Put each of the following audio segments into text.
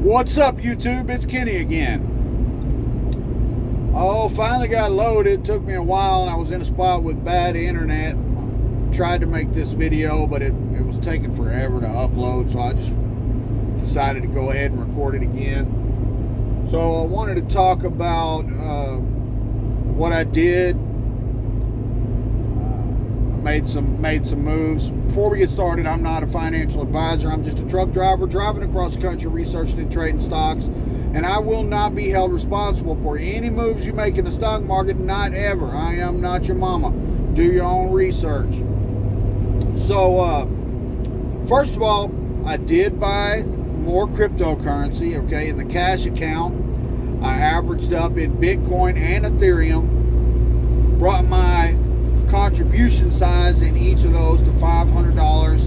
What's up, YouTube? It's Kenny again. Oh, finally got loaded. It took me a while, and I was in a spot with bad internet. Tried to make this video, but it was taking forever to upload, so I just decided to go ahead and record it again. So I wanted to talk about what I did. Made some moves. Before we get started, I'm not a financial advisor. I'm just a truck driver driving across the country, researching and trading stocks, and I will not be held responsible for any moves you make in the stock market. Not ever. I am not your mama. Do your own research. So, first of all, I did buy more cryptocurrency. Okay, in the cash account, I averaged up in Bitcoin and Ethereum. Brought my contribution size in each of those to $500.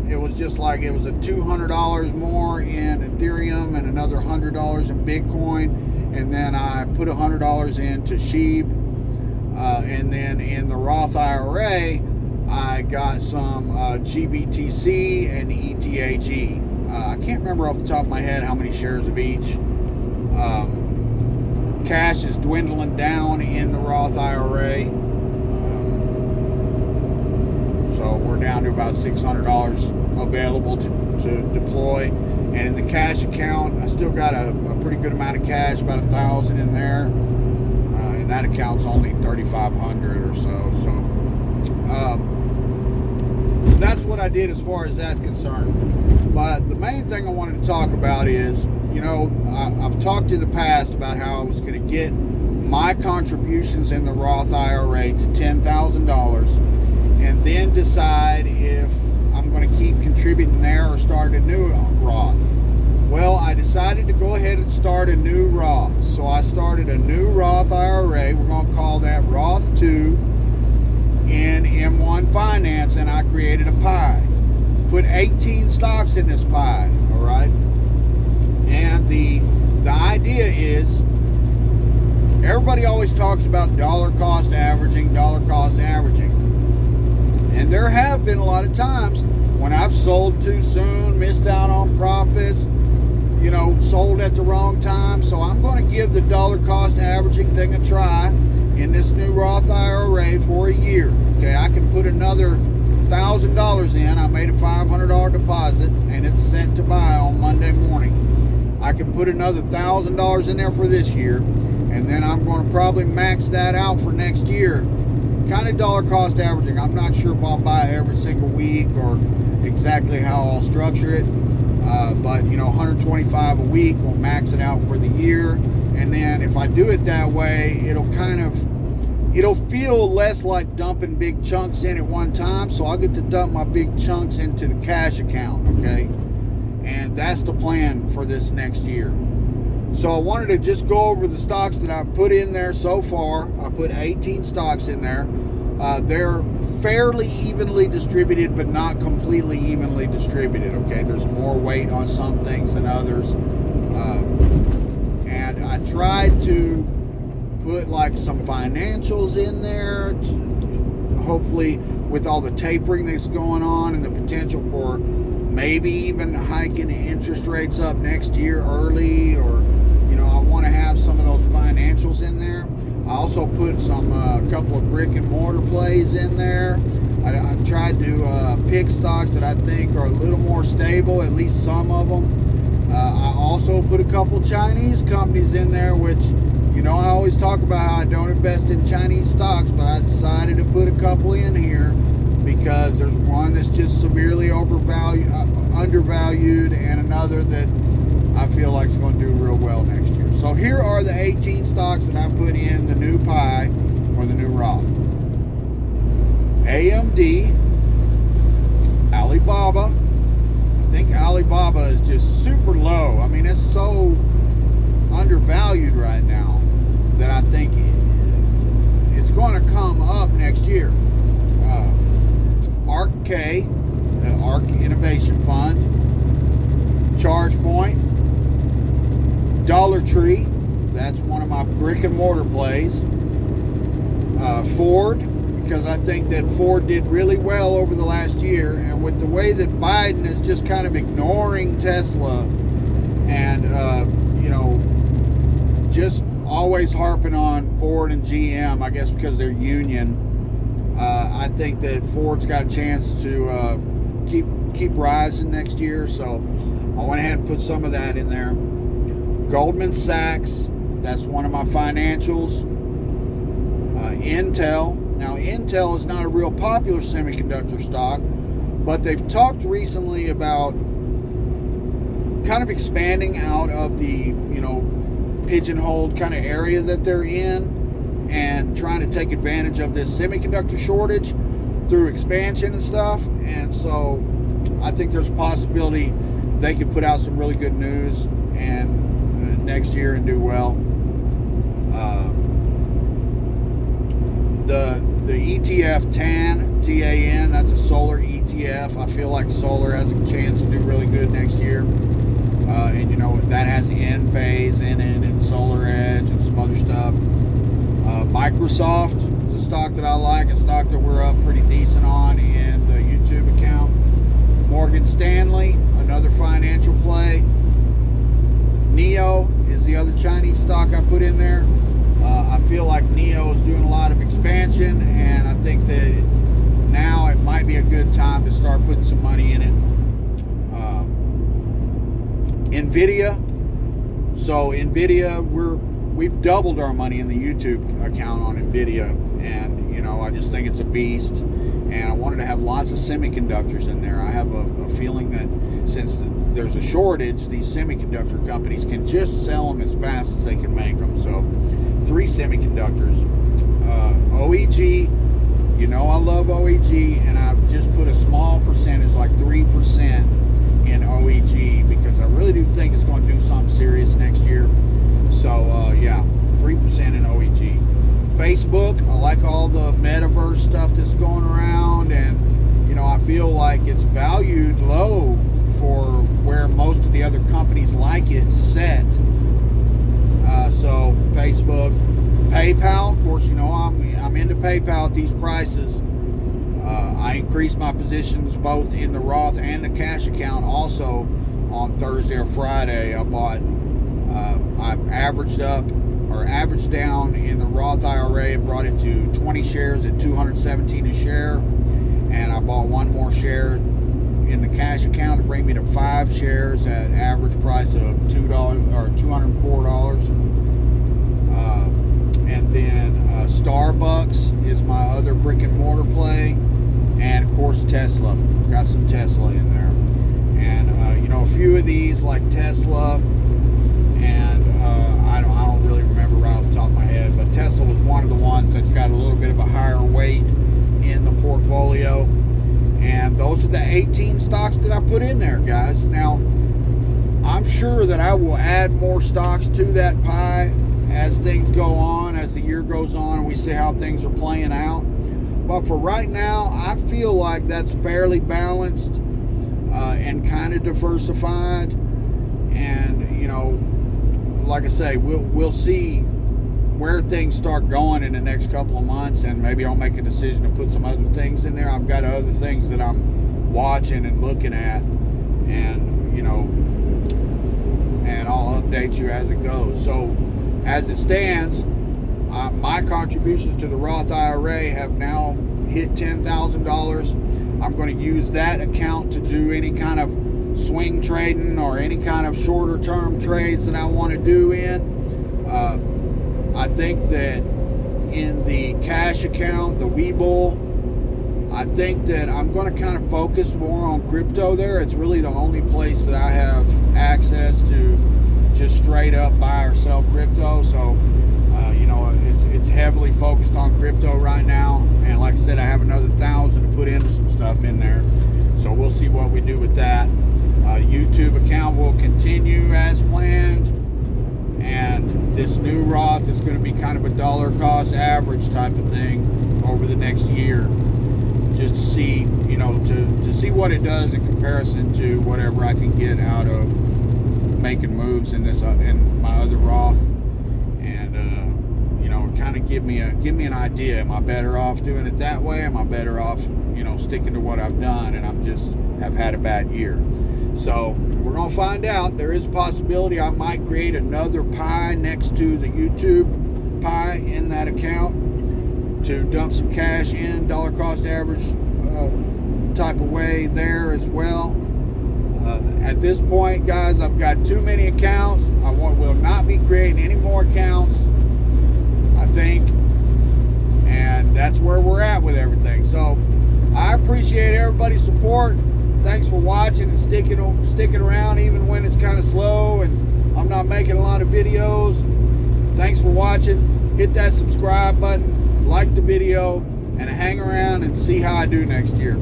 It was just like it was a $200 more in Ethereum and another $100 in Bitcoin, and then I put $100 into SHIB, and then in the Roth IRA I got some GBTC and ETHE. I can't remember off the top of my head how many shares of each. Cash is dwindling down in the Roth IRA. So we're down to about $600 available to deploy. And in the cash account, I still got a pretty good amount of cash, about $1,000 in there. And that account's only $3,500 or so. So that's what I did as far as that's concerned. But the main thing I wanted to talk about is, you know, I've talked in the past about how I was going to get my contributions in the Roth IRA to $10,000 and then decide if I'm going to keep contributing there or start a new Roth. Well, I decided to go ahead and start a new Roth. So I started a new Roth IRA. We're going to call that Roth 2 in M1 Finance, and I created a pie. Put 18 stocks in this pie, all right? And the idea is, everybody always talks about dollar cost averaging. And there have been a lot of times when I've sold too soon, missed out on profits, you know, sold at the wrong time. So I'm going to give the dollar cost averaging thing a try in this new Roth IRA for a year. Okay, I can put another $1,000 in. I made a $500 deposit, and it's set to buy on Monday morning. I can put another $1,000 in there for this year, and then I'm going to probably max that out for next year. Kind of dollar cost averaging. I'm not sure if I'll buy every single week or exactly how I'll structure it, but you know, 125 a week will max it out for the year. And then if I do it that way, it'll feel less like dumping big chunks in at one time. So I'll get to dump my big chunks into the cash account. Okay, and that's the plan for this next year. So I wanted to just go over the stocks that I've put in there so far. I put 18 stocks in there. They're fairly evenly distributed, but not completely evenly distributed. Okay, there's more weight on some things than others. And I tried to put like some financials in there, hopefully with all the tapering that's going on and the potential for maybe even hiking interest rates up next year early, or you know, I want to have some of those financials in there. I also put some a couple of brick and mortar plays in there. I tried to pick stocks that I think are a little more stable, at least some of them. I also put a couple Chinese companies in there, which, you know, I always talk about how I don't invest in Chinese stocks, but I decided to put a couple in here because there's one that's just severely undervalued, and another that I feel like is going to do real well next year. So here are the 18 stocks that I put in the new pie for the new Roth. AMD, Alibaba. I think Alibaba is just super low. I mean, it's so undervalued right now that I think it's going to come up next year. ARK, the ARK Innovation Fund, ChargePoint, Dollar Tree, that's one of my brick and mortar plays. Ford, because I think that Ford did really well over the last year, and with the way that Biden is just kind of ignoring Tesla And, just always harping on Ford and GM, I guess because they're union. I think that Ford's got a chance to keep rising next year, so I went ahead and put some of that in there. Goldman Sachs, that's one of my financials. Intel. Now, Intel is not a real popular semiconductor stock, but they've talked recently about kind of expanding out of the, pigeonholed kind of area that they're in and trying to take advantage of this semiconductor shortage through expansion and stuff. And so I think there's a possibility they could put out some really good news and next year and do well. The ETF TAN, that's a solar ETF. I feel like solar has a chance to do really good next year. And that has Enphase in it and Solar Edge and some other stuff. Microsoft is a stock that I like, a stock that we're up pretty decent on in the YouTube account. Morgan Stanley, another financial play. NEO is the other Chinese stock I put in there. I feel like NEO is doing a lot of expansion, and I think that now it might be a good time to start putting some money in it. Nvidia. So Nvidia, we've doubled our money in the YouTube account on Nvidia, and I just think it's a beast, and I wanted to have lots of semiconductors in there. I have a feeling that since there's a shortage, these semiconductor companies can just sell them as fast as they can make them. So 3 semiconductors. OEG, I love OEG, and I've just put a small percentage, like 3%, in OEG because I really do think it's going to do something serious next year. So 3% in OEG. Facebook, I like all the metaverse stuff that's going around, and I feel like it's valued low for where most of the other companies like it set. So Facebook, PayPal, of course, I'm into PayPal at these prices. I increased my positions both in the Roth and the cash account also on Thursday or Friday. I averaged down in the Roth IRA and brought it to 20 shares at $217 a share, and I bought one more share in the cash account to bring me to 5 shares at average price of $204. And then Starbucks is my other brick and mortar play, and of course Tesla. Got some Tesla in there, and a few of these like Tesla, and I don't really remember right off the top of my head, but Tesla was one of the ones that's got a little bit of a higher weight in the portfolio. And those are the 18 stocks that I put in there, guys. Now, I'm sure that I will add more stocks to that pie as things go on, as the year goes on, and we see how things are playing out. But for right now, I feel like that's fairly balanced and kind of diversified. And, like I say, we'll see where things start going in the next couple of months, and maybe I'll make a decision to put some other things in there. I've got other things that I'm watching and looking at, and and I'll update you as it goes. So as it stands, my contributions to the Roth IRA have now hit $10,000. I'm going to use that account to do any kind of swing trading or any kind of shorter term trades that I want to do in. I think that in the cash account, the Webull, I think that I'm going to kind of focus more on crypto there. It's really the only place that I have access to just straight up buy or sell crypto. So, it's heavily focused on crypto right now. And like I said, I have another 1,000 to put into some stuff in there. So we'll see what we do with that. YouTube account will continue as planned. And this new Roth is going to be kind of a dollar cost average type of thing over the next year, just to see, to see what it does in comparison to whatever I can get out of making moves in this in my other Roth, and kind of give me an idea. Am I better off doing it that way? Am I better off sticking to what I've done and have had a bad year? So we're going to find out. There is a possibility I might create another pie next to the YouTube pie in that account to dump some cash in, dollar cost average type of way there as well. At this point, guys, I've got too many accounts. I will not be creating any more accounts, I think. And that's where we're at with everything. So I appreciate everybody's support. Thanks for watching and sticking around even when it's kind of slow and I'm not making a lot of videos. Thanks for watching. Hit that subscribe button, like the video, and hang around and see how I do next year.